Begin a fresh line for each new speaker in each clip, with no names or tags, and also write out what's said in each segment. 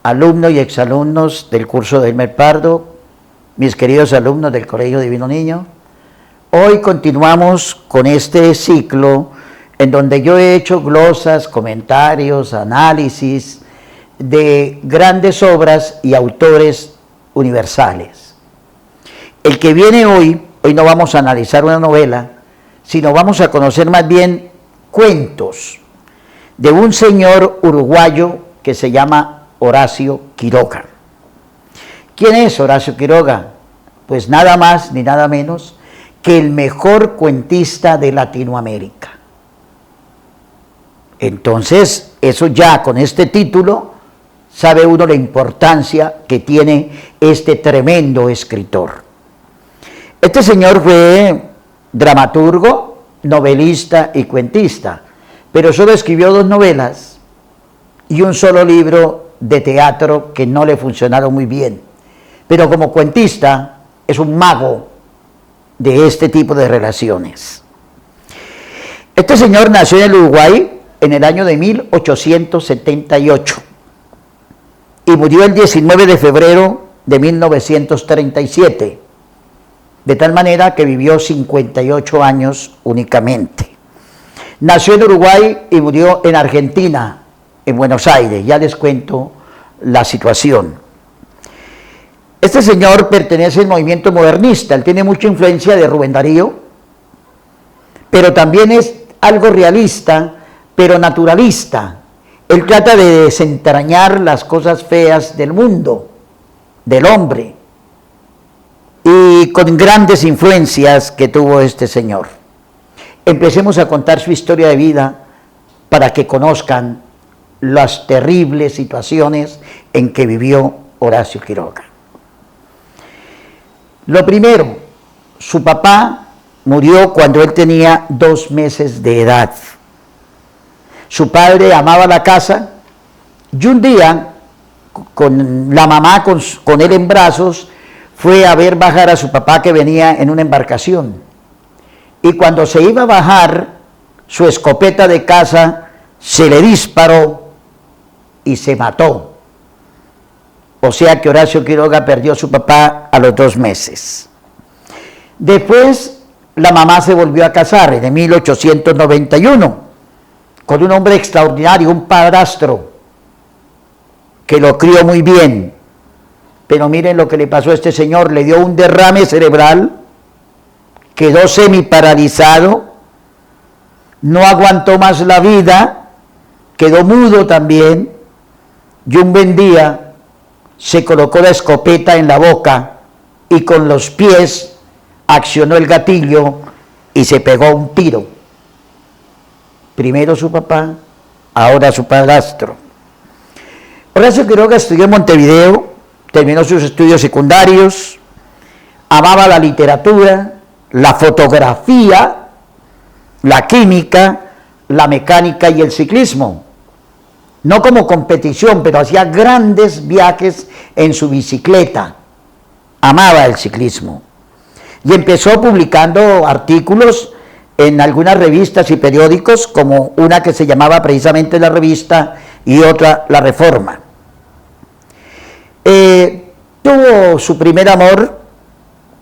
alumnos y exalumnos del curso de Elmer Pardo, mis queridos alumnos del Colegio Divino Niño. Hoy continuamos con este ciclo en donde yo he hecho glosas, comentarios, análisis de grandes obras y autores universales. El que viene hoy no vamos a analizar una novela, sino vamos a conocer más bien cuentos de un señor uruguayo que se llama Horacio Quiroga. ¿Quién es Horacio Quiroga? Pues nada más ni nada menos que el mejor cuentista de Latinoamérica. Entonces, eso ya con este título, sabe uno la importancia que tiene este tremendo escritor. Este señor fue dramaturgo, novelista y cuentista, pero solo escribió 2 novelas y un solo libro de teatro que no le funcionaron muy bien. Pero como cuentista es un mago de este tipo de relaciones. Este señor nació en el Uruguay en el año de 1878 y murió el 19 de febrero de 1937, de tal manera que vivió 58 años únicamente. Nació en Uruguay y murió en Argentina, en Buenos Aires. Ya les cuento la situación. Este señor pertenece al movimiento modernista, él tiene mucha influencia de Rubén Darío, pero también es algo realista, pero naturalista. Él trata de desentrañar las cosas feas del mundo, del hombre, y con grandes influencias que tuvo este señor. Empecemos a contar su historia de vida para que conozcan las terribles situaciones en que vivió Horacio Quiroga. Lo primero, su papá murió cuando él tenía 2 meses de edad. Su padre amaba la casa y un día, con la mamá con él en brazos, fue a ver bajar a su papá que venía en una embarcación. Y cuando se iba a bajar, su escopeta de caza se le disparó y se mató. O sea que Horacio Quiroga perdió a su papá a los 2 meses. Después, la mamá se volvió a casar en 1891 con un hombre extraordinario, un padrastro, que lo crió muy bien. Pero miren lo que le pasó a este señor, le dio un derrame cerebral, quedó semiparalizado, no aguantó más la vida, quedó mudo también, y un buen día se colocó la escopeta en la boca y con los pies accionó el gatillo y se pegó un tiro. Primero su papá, ahora su padrastro. Horacio Quiroga estudió en Montevideo, terminó sus estudios secundarios, amaba la literatura, la fotografía, la química, la mecánica y el ciclismo. No como competición, pero hacía grandes viajes en su bicicleta. Amaba el ciclismo. Y empezó publicando artículos en algunas revistas y periódicos, como una que se llamaba precisamente La Revista y otra La Reforma. Tuvo su primer amor,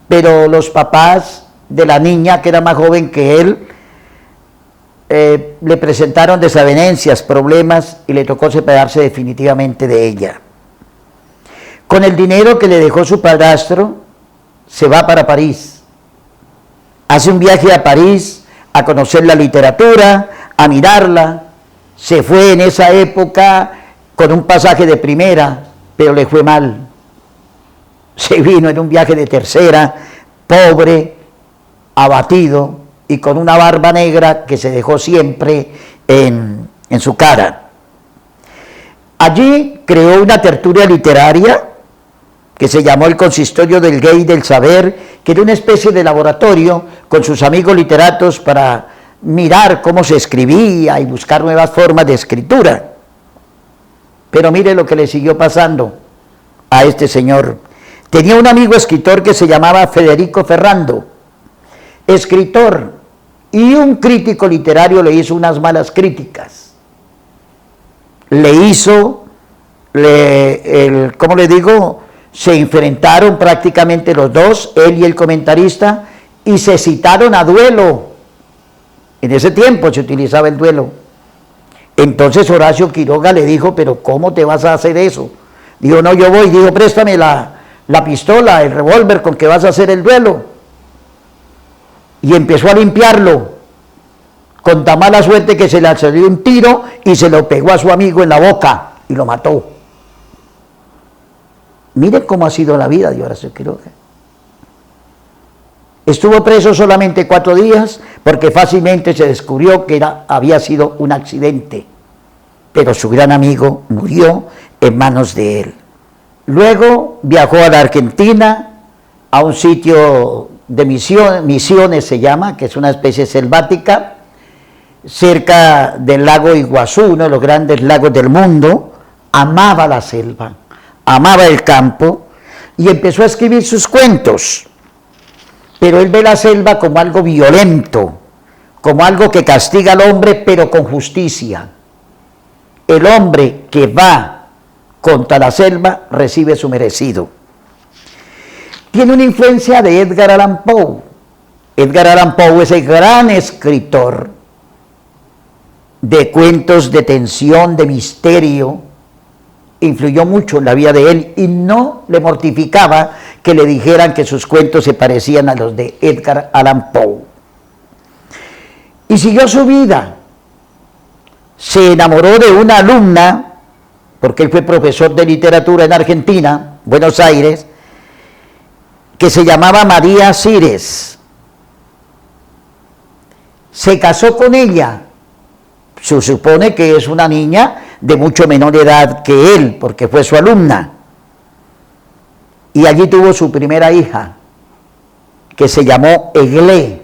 pero los papás de la niña, que era más joven que él, le presentaron desavenencias, problemas, y le tocó separarse definitivamente de ella. Con el dinero que le dejó su padrastro, se va para París. Hace un viaje a París a conocer la literatura, a mirarla. Se fue en esa época con un pasaje de primera, pero le fue mal. Se vino en un viaje de tercera, pobre, abatido y con una barba negra que se dejó siempre en su cara. Allí creó una tertulia literaria que se llamó el Consistorio del Gay del Saber, que era una especie de laboratorio con sus amigos literatos para mirar cómo se escribía y buscar nuevas formas de escritura. Pero mire lo que le siguió pasando a este señor. Tenía un amigo escritor que se llamaba Federico Ferrando, escritor, y un crítico literario le hizo unas malas críticas. Le hizo ¿cómo le digo? Se enfrentaron prácticamente los dos, él y el comentarista, y se citaron a duelo. En ese tiempo se utilizaba el duelo. Entonces Horacio Quiroga le dijo, pero ¿cómo te vas a hacer eso? Dijo, no, yo voy. Dijo, préstame la pistola, el revólver con que vas a hacer el duelo. Y empezó a limpiarlo, con tan mala suerte que se le salió un tiro y se lo pegó a su amigo en la boca y lo mató. Miren cómo ha sido la vida de Horacio Quiroga. Estuvo preso solamente 4 días porque fácilmente se descubrió que había sido un accidente, pero su gran amigo murió en manos de él. Luego viajó a la Argentina, a un sitio de Misiones se llama, que es una especie selvática, cerca del lago Iguazú, uno de los grandes lagos del mundo. Amaba la selva, amaba el campo y empezó a escribir sus cuentos. Pero él ve la selva como algo violento, como algo que castiga al hombre, pero con justicia. El hombre que va contra la selva recibe su merecido. Tiene una influencia de Edgar Allan Poe. Edgar Allan Poe es el gran escritor de cuentos de tensión, de misterio. Influyó mucho en la vida de él y no le mortificaba que le dijeran que sus cuentos se parecían a los de Edgar Allan Poe. Y siguió su vida. Se enamoró de una alumna, porque él fue profesor de literatura en Argentina, Buenos Aires, que se llamaba María Cires. Se casó con ella. Se supone que es una niña de mucho menor edad que él, porque fue su alumna. Y allí tuvo su primera hija, que se llamó Eglé.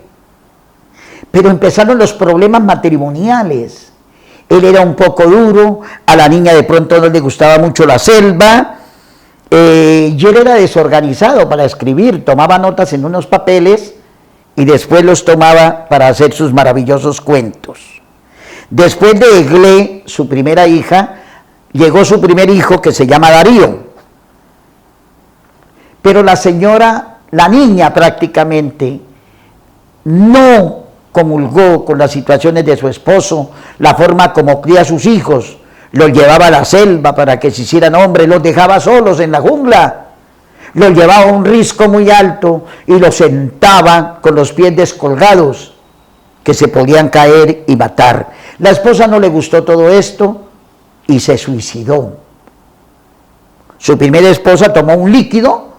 Pero empezaron los problemas matrimoniales. Él era un poco duro, a la niña de pronto no le gustaba mucho la selva, y él era desorganizado para escribir, tomaba notas en unos papeles y después los tomaba para hacer sus maravillosos cuentos. Después de Eglé, su primera hija, llegó su primer hijo que se llama Darío. Pero la niña prácticamente, no comulgó con las situaciones de su esposo, la forma como cría a sus hijos, los llevaba a la selva para que se hicieran hombres, los dejaba solos en la jungla, los llevaba a un risco muy alto y los sentaba con los pies descolgados, que se podían caer y matar. La esposa no le gustó todo esto y se suicidó. Su primera esposa tomó un líquido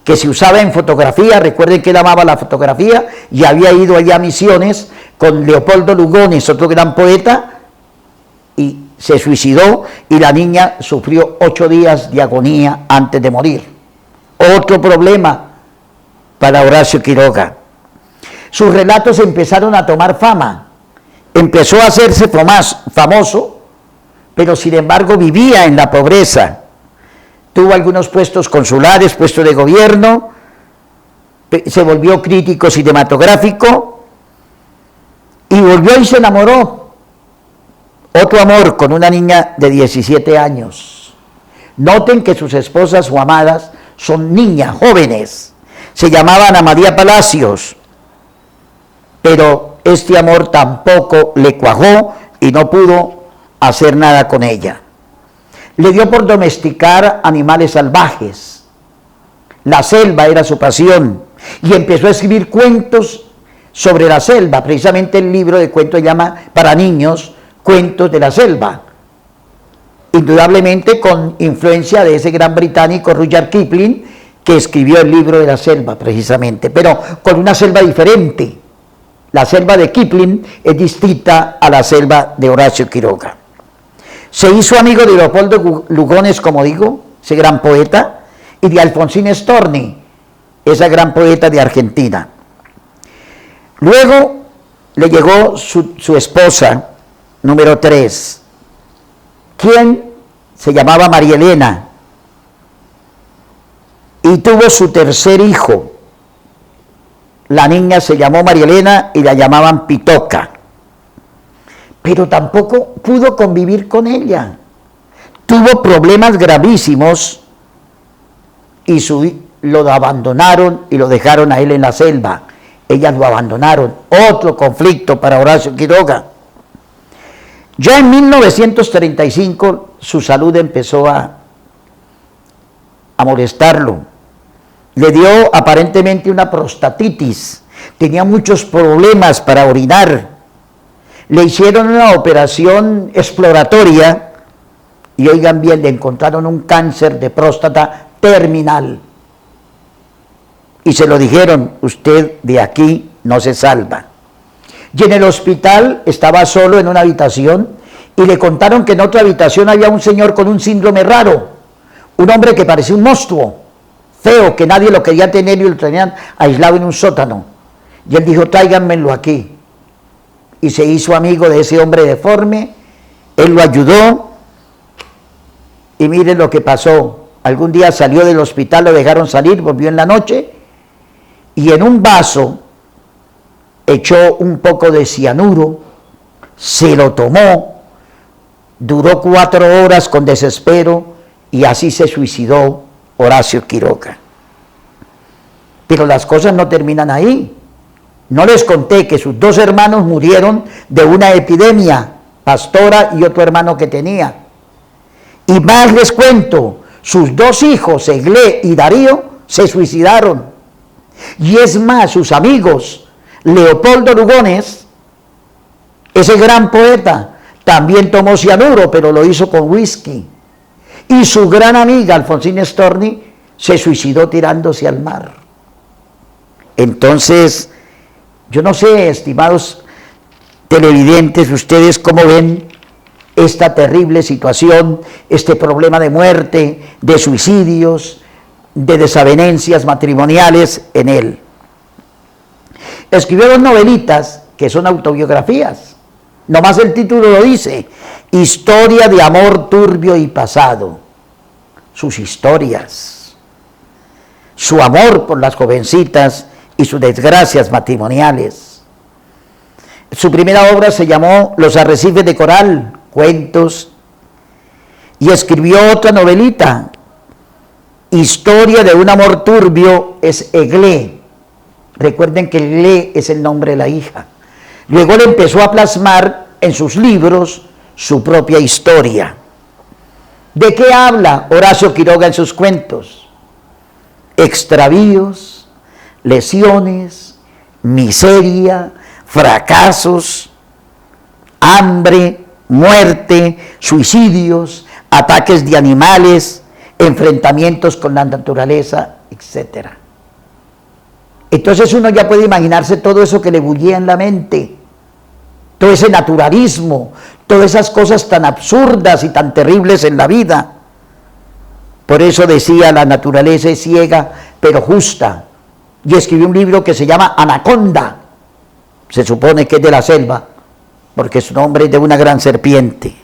que se usaba en fotografía. Recuerden que él amaba la fotografía y había ido allá a Misiones con Leopoldo Lugones, otro gran poeta, y se suicidó y la niña sufrió 8 días de agonía antes de morir. Otro problema para Horacio Quiroga. Sus relatos empezaron a tomar fama, empezó a hacerse famoso, pero sin embargo vivía en la pobreza. Tuvo algunos puestos consulares, puestos de gobierno, se volvió crítico cinematográfico y volvió y se enamoró. Otro amor con una niña de 17 años. Noten que sus esposas o amadas son niñas, jóvenes. Se llamaban Ana María Palacios, pero este amor tampoco le cuajó y no pudo hacer nada con ella. Le dio por domesticar animales salvajes. La selva era su pasión y empezó a escribir cuentos sobre la selva. Precisamente el libro de cuentos se llama para niños Cuentos de la Selva, indudablemente con influencia de ese gran británico Rudyard Kipling, que escribió el libro de la selva precisamente, pero con una selva diferente. La selva de Kipling es distinta a la selva de Horacio Quiroga. Se hizo amigo de Leopoldo Lugones, como digo, ese gran poeta, y de Alfonsín Storni, esa gran poeta de Argentina. Luego le llegó su esposa, número 3, quien se llamaba María Elena, y tuvo su tercer hijo. La niña se llamó María Elena y la llamaban Pitoca, pero tampoco pudo convivir con ella. tuvo problemas gravísimos y lo abandonaron y lo dejaron a él en la selva. Ellas lo abandonaron. Otro conflicto para Horacio Quiroga. Ya en 1935 su salud empezó a molestarlo. Le dio aparentemente una prostatitis. Tenía muchos problemas para orinar. Le hicieron una operación exploratoria y, oigan bien, le encontraron un cáncer de próstata terminal. Y se lo dijeron: usted de aquí no se salva. Y en el hospital estaba solo en una habitación y le contaron que en otra habitación había un señor con un síndrome raro, un hombre que parecía un monstruo, feo, que nadie lo quería tener y lo tenían aislado en un sótano. Y él dijo: tráiganmelo aquí. Y se hizo amigo de ese hombre deforme, él lo ayudó y miren lo que pasó. Algún día salió del hospital, lo dejaron salir, volvió en la noche y en un vaso echó un poco de cianuro, se lo tomó, duró 4 horas con desespero y así se suicidó Horacio Quiroga. Pero las cosas no terminan ahí. No les conté que sus 2 hermanos murieron de una epidemia, Pastora y otro hermano que tenía. Y más les cuento, sus 2 hijos, Eglé y Darío, se suicidaron. Y es más, sus amigos, Leopoldo Lugones, ese gran poeta, también tomó cianuro, pero lo hizo con whisky. Y su gran amiga, Alfonsina Storni, se suicidó tirándose al mar. Entonces, yo no sé, estimados televidentes, ustedes cómo ven esta terrible situación, este problema de muerte, de suicidios, de desavenencias matrimoniales en él. Escribió 2 novelitas que son autobiografías. Nomás el título lo dice: Historia de amor turbio y pasado. Sus historias, su amor por las jovencitas y sus desgracias matrimoniales. Su primera obra se llamó Los arrecifes de coral, cuentos, y escribió otra novelita, Historia de un amor turbio, es Eglé. Recuerden que Eglé es el nombre de la hija. Luego le empezó a plasmar en sus libros su propia historia. ¿De qué habla Horacio Quiroga en sus cuentos? Extravíos, lesiones, miseria, fracasos, hambre, muerte, suicidios, ataques de animales, enfrentamientos con la naturaleza, etc. Entonces uno ya puede imaginarse todo eso que le bullía en la mente, todo ese naturalismo, todas esas cosas tan absurdas y tan terribles en la vida. Por eso decía: la naturaleza es ciega pero justa, y escribió un libro que se llama Anaconda. Se supone que es de la selva, porque su nombre es de una gran serpiente.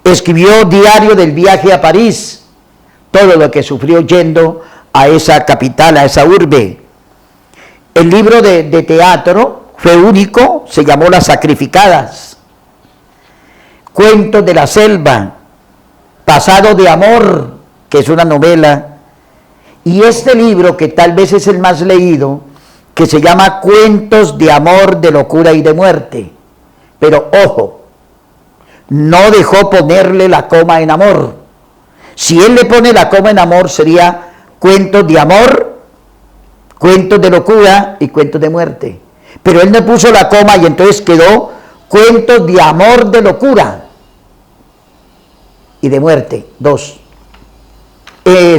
Escribió Diario del viaje a París, todo lo que sufrió yendo a esa capital, a esa urbe. El libro de teatro fue único, se llamó Las Sacrificadas. Cuentos de la selva, Pasado de amor, que es una novela. Y este libro, que tal vez es el más leído, que se llama Cuentos de amor, de locura y de muerte. Pero ojo, no dejó ponerle la coma en amor. Si él le pone la coma en amor, sería cuentos de amor, cuentos de locura y cuentos de muerte. Pero él no puso la coma y entonces quedó cuentos de amor, de locura y de muerte, 2.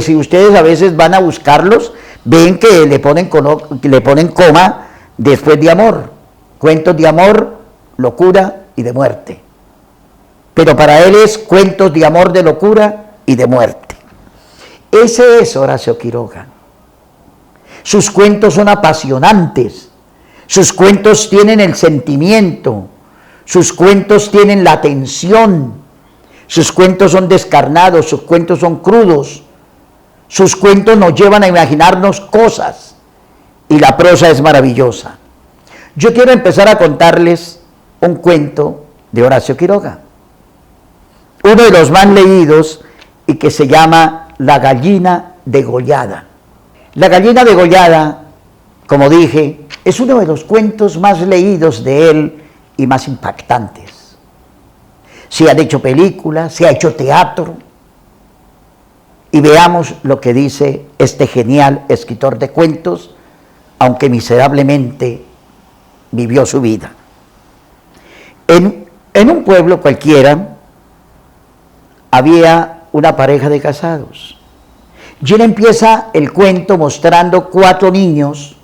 Si ustedes a veces van a buscarlos, ven que le ponen coma después de amor. Cuentos de amor, locura y de muerte. Pero para él es cuentos de amor, de locura y de muerte. Ese es Horacio Quiroga. Sus cuentos son apasionantes. Sus cuentos tienen el sentimiento. Sus cuentos tienen la tensión. Sus cuentos son descarnados. Sus cuentos son crudos. Sus cuentos nos llevan a imaginarnos cosas. Y la prosa es maravillosa. Yo quiero empezar a contarles un cuento de Horacio Quiroga. uno de los más leídos y que se llama La gallina degollada. La gallina degollada, como dije, es uno de los cuentos más leídos de él y más impactantes. Se han hecho películas, se ha hecho teatro, y veamos lo que dice este genial escritor de cuentos, aunque miserablemente vivió su vida. En un pueblo cualquiera había una pareja de casados. Y él empieza el cuento mostrando 4 niños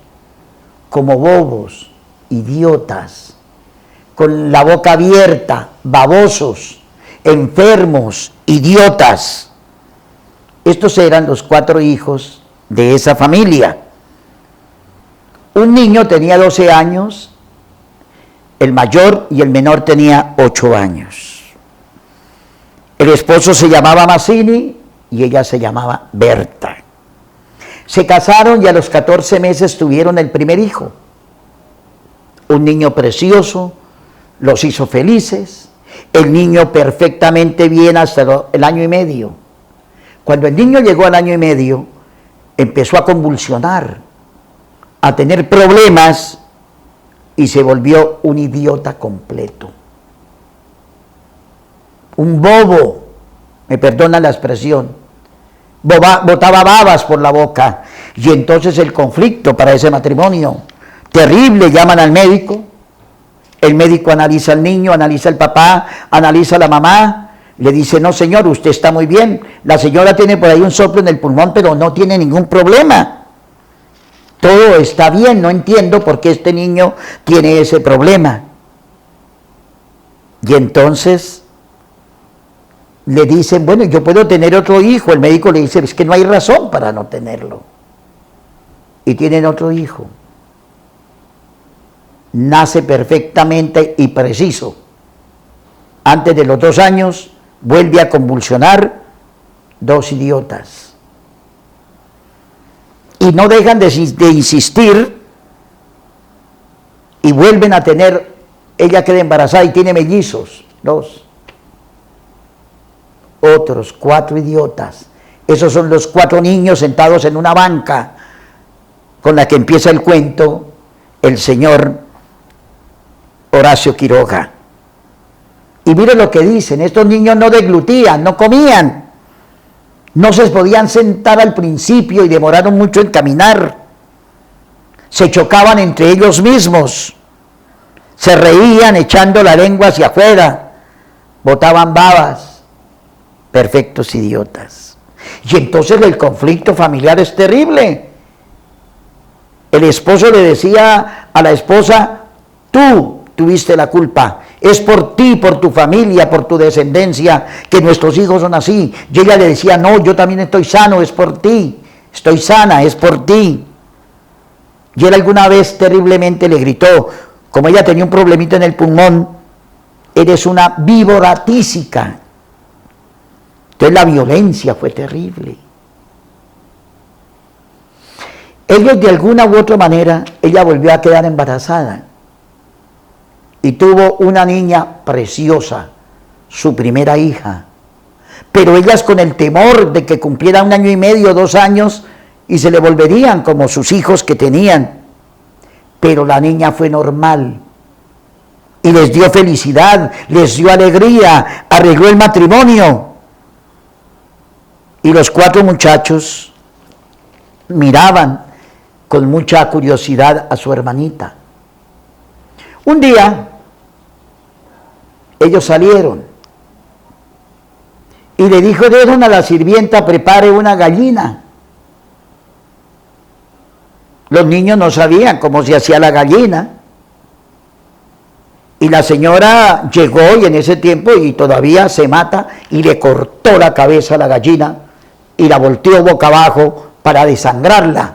como bobos, idiotas, con la boca abierta, babosos, enfermos, idiotas. Estos eran los 4 hijos de esa familia. Un niño tenía 12 años, el mayor, y el menor tenía 8 años. El esposo se llamaba Mazzini y ella se llamaba Berta. Se casaron y a los 14 meses tuvieron el primer hijo. Un niño precioso, los hizo felices. El niño perfectamente bien hasta el año y medio. Cuando el niño llegó al año y medio, empezó a convulsionar, a tener problemas y se volvió un idiota completo. Un bobo, me perdona la expresión, botaba babas por la boca. Y entonces el conflicto para ese matrimonio, terrible, llaman al médico, el médico analiza al niño, analiza al papá, analiza a la mamá, le dice, no señor, usted está muy bien, la señora tiene por ahí un soplo en el pulmón, pero no tiene ningún problema. Todo está bien, no entiendo por qué este niño tiene ese problema. Y entonces le dicen, bueno, yo puedo tener otro hijo. El médico le dice, es que no hay razón para no tenerlo. Y tienen otro hijo. Nace perfectamente y preciso. Antes de los 2 años, vuelve a convulsionar, 2 idiotas. Y no dejan de insistir y vuelven a tener, ella queda embarazada y tiene mellizos, 2. Otros 4 idiotas. Esos son los 4 niños sentados en una banca con la que empieza el cuento el señor Horacio Quiroga. Y miren lo que dicen, estos niños no deglutían, no comían, no se podían sentar al principio y demoraron mucho en caminar, se chocaban entre ellos mismos, se reían echando la lengua hacia afuera, botaban babas, perfectos idiotas. Y entonces el conflicto familiar es terrible. El esposo le decía a la esposa, tú tuviste la culpa, es por ti, por tu familia, por tu descendencia, que nuestros hijos son así. Y ella le decía, no, yo también estoy sano, es por ti, estoy sana, es por ti. Y él alguna vez terriblemente le gritó, como ella tenía un problemita en el pulmón, eres una víbora tísica. Entonces la violencia fue terrible. Ellos de alguna u otra manera, ella volvió a quedar embarazada. Y tuvo una niña preciosa, su primera hija. Pero ellas con el temor de que cumpliera 1 año y medio, 2 años, y se le volverían como sus hijos que tenían. Pero la niña fue normal. Y les dio felicidad, les dio alegría, arregló el matrimonio. Y los 4 muchachos miraban con mucha curiosidad a su hermanita. Un día, ellos salieron y le dijo, dejen a la sirvienta, prepare una gallina. Los niños no sabían cómo se hacía la gallina. Y la señora llegó y en ese tiempo, y todavía se mata, y le cortó la cabeza a la gallina y la volteó boca abajo para desangrarla,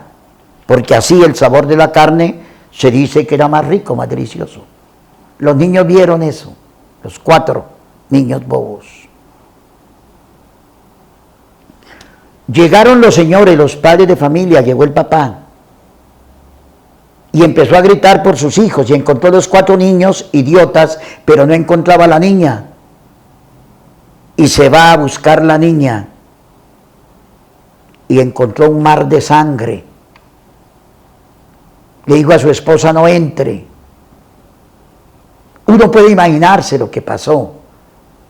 porque así el sabor de la carne se dice que era más rico, más delicioso. Los niños vieron eso, los 4 niños bobos. Llegaron los señores, los padres de familia, llegó el papá, y empezó a gritar por sus hijos, y encontró los 4 niños idiotas, pero no encontraba a la niña. y se va a buscar la niña y encontró un mar de sangre. Le dijo a su esposa: no entre. Uno puede imaginarse lo que pasó.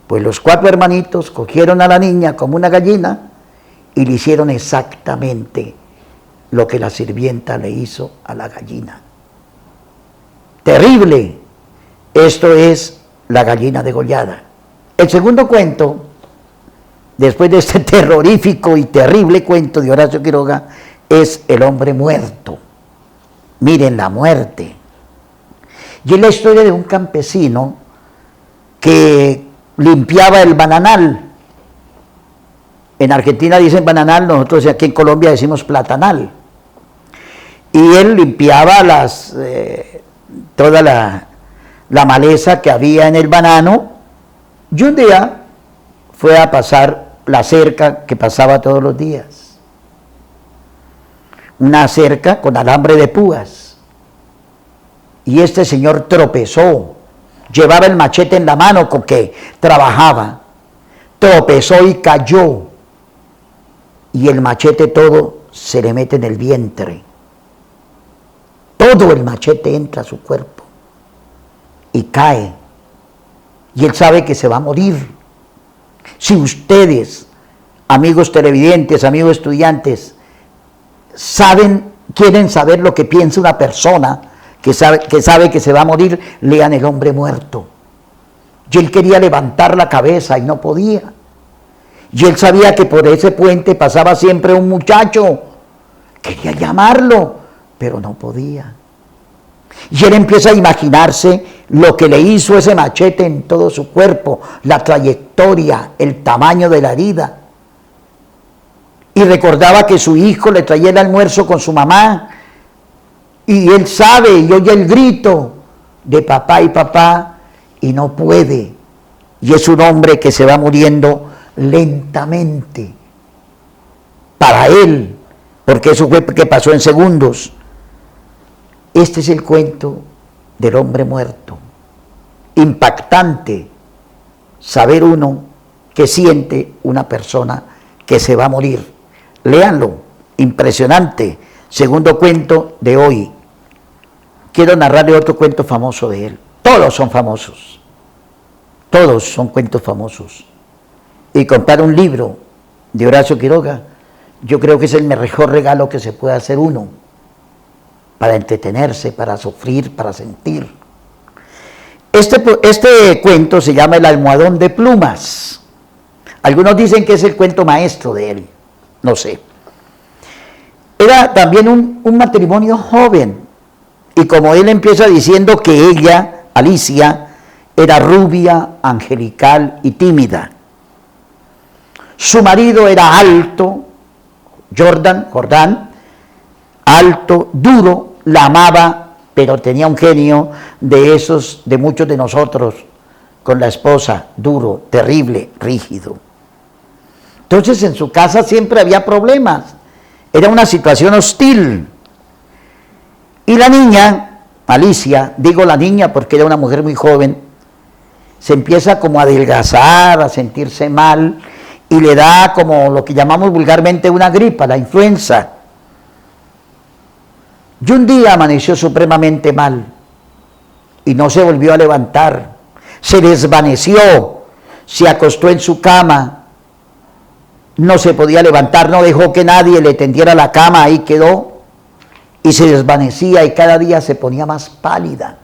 Pues los 4 hermanitos cogieron a la niña como una gallina y le hicieron exactamente lo que la sirvienta le hizo a la gallina. Terrible. Esto es la gallina degollada. El segundo cuento, después de este terrorífico y terrible cuento de Horacio Quiroga, es el hombre muerto. Miren la muerte. Y es la historia de un campesino que limpiaba el bananal. En Argentina dicen bananal, nosotros aquí en Colombia decimos platanal. Y él limpiaba toda la maleza que había en el banano, y un día fue a pasar la cerca que pasaba todos los días. Una cerca con alambre de púas. Y este señor tropezó, llevaba el machete en la mano con que trabajaba, tropezó y cayó, y el machete todo se le mete en el vientre. Todo el machete entra a su cuerpo y cae, y él sabe que se va a morir. Si ustedes, amigos televidentes, amigos estudiantes, quieren saber lo que piensa una persona que sabe que se va a morir, lean El hombre muerto. Y él quería levantar la cabeza y no podía. Y él sabía que por ese puente pasaba siempre un muchacho. Quería llamarlo, pero no podía. Y él empieza a imaginarse lo que le hizo ese machete en todo su cuerpo, la trayectoria, el tamaño de la herida. Y recordaba que su hijo le traía el almuerzo con su mamá, y él sabe y oye el grito de papá y papá, y no puede. Y es un hombre que se va muriendo lentamente para él, porque eso fue que pasó en segundos. Este es el cuento del hombre muerto. Impactante saber uno que siente una persona que se va a morir. Léanlo, impresionante. Segundo cuento de hoy. Quiero narrarle otro cuento famoso de él. Todos son famosos. Todos son cuentos famosos. Y comprar un libro de Horacio Quiroga, yo creo que es el mejor regalo que se puede hacer uno, para entretenerse, para sufrir, para sentir. Este cuento se llama El almohadón de plumas. Algunos dicen que es el cuento maestro de él, no sé. Era también un matrimonio joven, y como él empieza diciendo que ella, Alicia, era rubia, angelical y tímida. Su marido era alto, Jordán, alto, duro, la amaba, pero tenía un genio de esos, de muchos de nosotros, con la esposa, duro, terrible, rígido. Entonces en su casa siempre había problemas, era una situación hostil. Y la niña, Alicia, digo la niña porque era una mujer muy joven, se empieza como a adelgazar, a sentirse mal, y le da como lo que llamamos vulgarmente una gripa, la influenza. Y un día amaneció supremamente mal y no se volvió a levantar, se desvaneció, se acostó en su cama, no se podía levantar, no dejó que nadie le tendiera la cama, ahí quedó, y se desvanecía y cada día se ponía más pálida.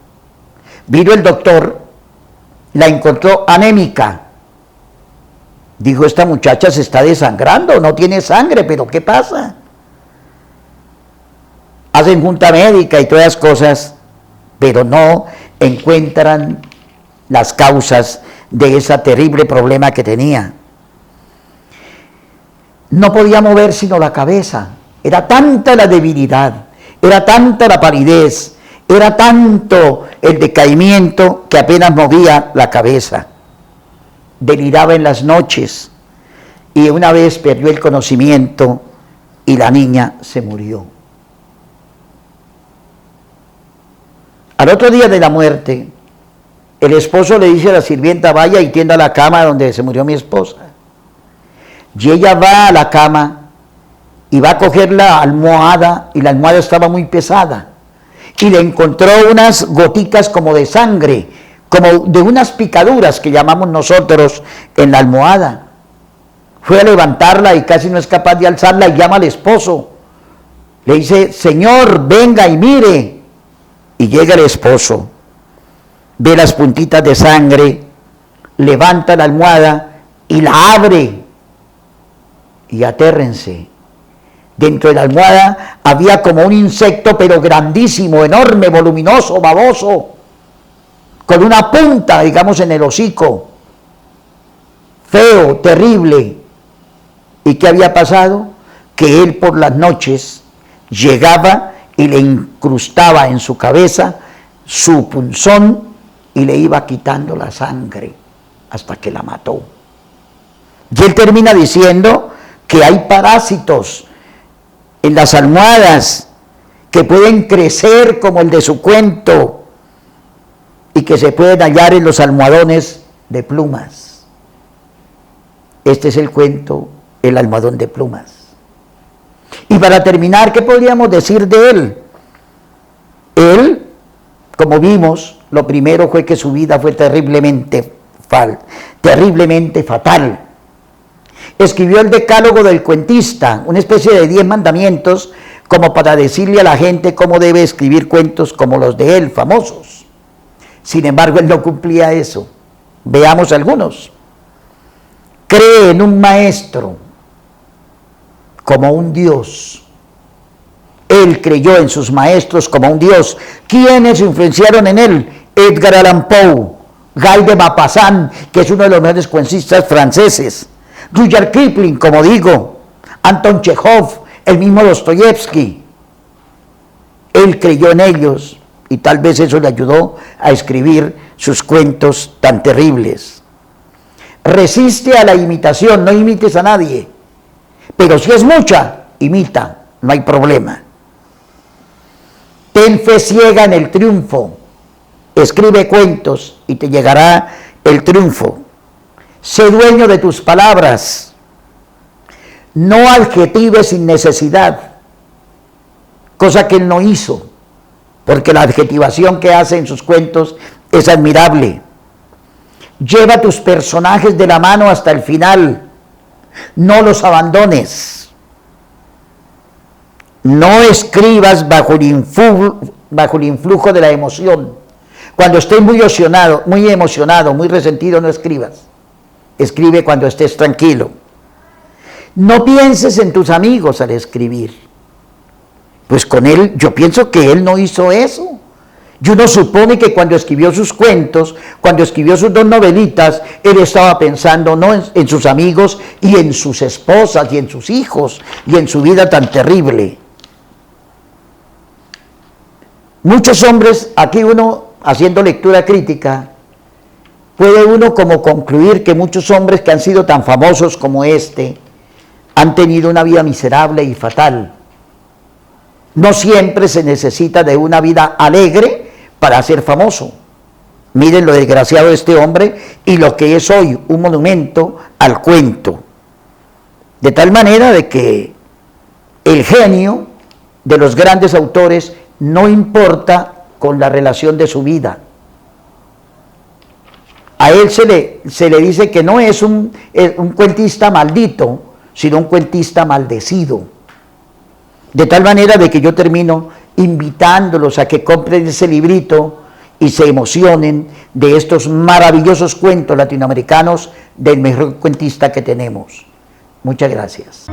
Vino el doctor, la encontró anémica. Dijo: esta muchacha se está desangrando, no tiene sangre, pero ¿qué pasa? Hacen junta médica y todas las cosas, pero no encuentran las causas de ese terrible problema que tenía. No podía mover sino la cabeza, era tanta la debilidad, era tanta la palidez, era tanto el decaimiento que apenas movía la cabeza. Deliraba en las noches y una vez perdió el conocimiento y la niña se murió. Al otro día de la muerte, el esposo le dice a la sirvienta, vaya y tienda la cama donde se murió mi esposa. Y ella va a la cama y va a coger la almohada, y la almohada estaba muy pesada. Y le encontró unas goticas como de sangre, como de unas picaduras que llamamos nosotros en la almohada. Fue a levantarla y casi no es capaz de alzarla y llama al esposo. Le dice, Señor, venga y mire. Y llega el esposo, ve las puntitas de sangre, levanta la almohada y la abre. Y atérrense. Dentro de la almohada había como un insecto, pero grandísimo, enorme, voluminoso, baboso, con una punta, digamos, en el hocico, feo, terrible. ¿Y qué había pasado? Que él por las noches llegaba y le incrustaba en su cabeza su punzón y le iba quitando la sangre hasta que la mató. Y él termina diciendo que hay parásitos en las almohadas que pueden crecer como el de su cuento y que se pueden hallar en los almohadones de plumas. Este es el cuento, el almohadón de plumas. Y para terminar, ¿qué podríamos decir de él? Él, como vimos, lo primero fue que su vida fue terriblemente fatal. Escribió el Decálogo del Cuentista, una especie de 10 mandamientos, como para decirle a la gente cómo debe escribir cuentos como los de él, famosos. Sin embargo, él no cumplía eso. Veamos algunos. Cree en un maestro como un Dios. Él creyó en sus maestros como un Dios. ¿Quiénes influenciaron en él? Edgar Allan Poe, Guy de Maupassant, que es uno de los mejores cuentistas franceses, Rudyard Kipling, como digo, Anton Chekhov, el mismo Dostoyevsky. Él creyó en ellos y tal vez eso le ayudó a escribir sus cuentos tan terribles. Resiste a la imitación, no imites a nadie, pero si es mucha, imita, no hay problema. Ten fe ciega en el triunfo, escribe cuentos y te llegará el triunfo. Sé dueño de tus palabras, no adjetives sin necesidad, cosa que él no hizo, porque la adjetivación que hace en sus cuentos es admirable. Lleva tus personajes de la mano hasta el final, no los abandones. No escribas bajo el influjo de la emoción. Cuando estés muy emocionado, muy resentido, no escribas. Escribe cuando estés tranquilo. No pienses en tus amigos al escribir. Pues con él, yo pienso que él no hizo eso. Y uno supone que cuando escribió sus cuentos, cuando escribió sus 2 novelitas, él estaba pensando no en sus amigos y en sus esposas y en sus hijos y en su vida tan terrible. Muchos hombres, aquí uno haciendo lectura crítica, puede uno como concluir que muchos hombres que han sido tan famosos como este han tenido una vida miserable y fatal. No siempre se necesita de una vida alegre para ser famoso. Miren lo desgraciado de este hombre y lo que es hoy, un monumento al cuento. De tal manera de que el genio de los grandes autores no importa con la relación de su vida. A él se le dice que no es un cuentista maldito, sino un cuentista maldecido. De tal manera de que yo termino invitándolos a que compren ese librito y se emocionen de estos maravillosos cuentos latinoamericanos del mejor cuentista que tenemos. Muchas gracias.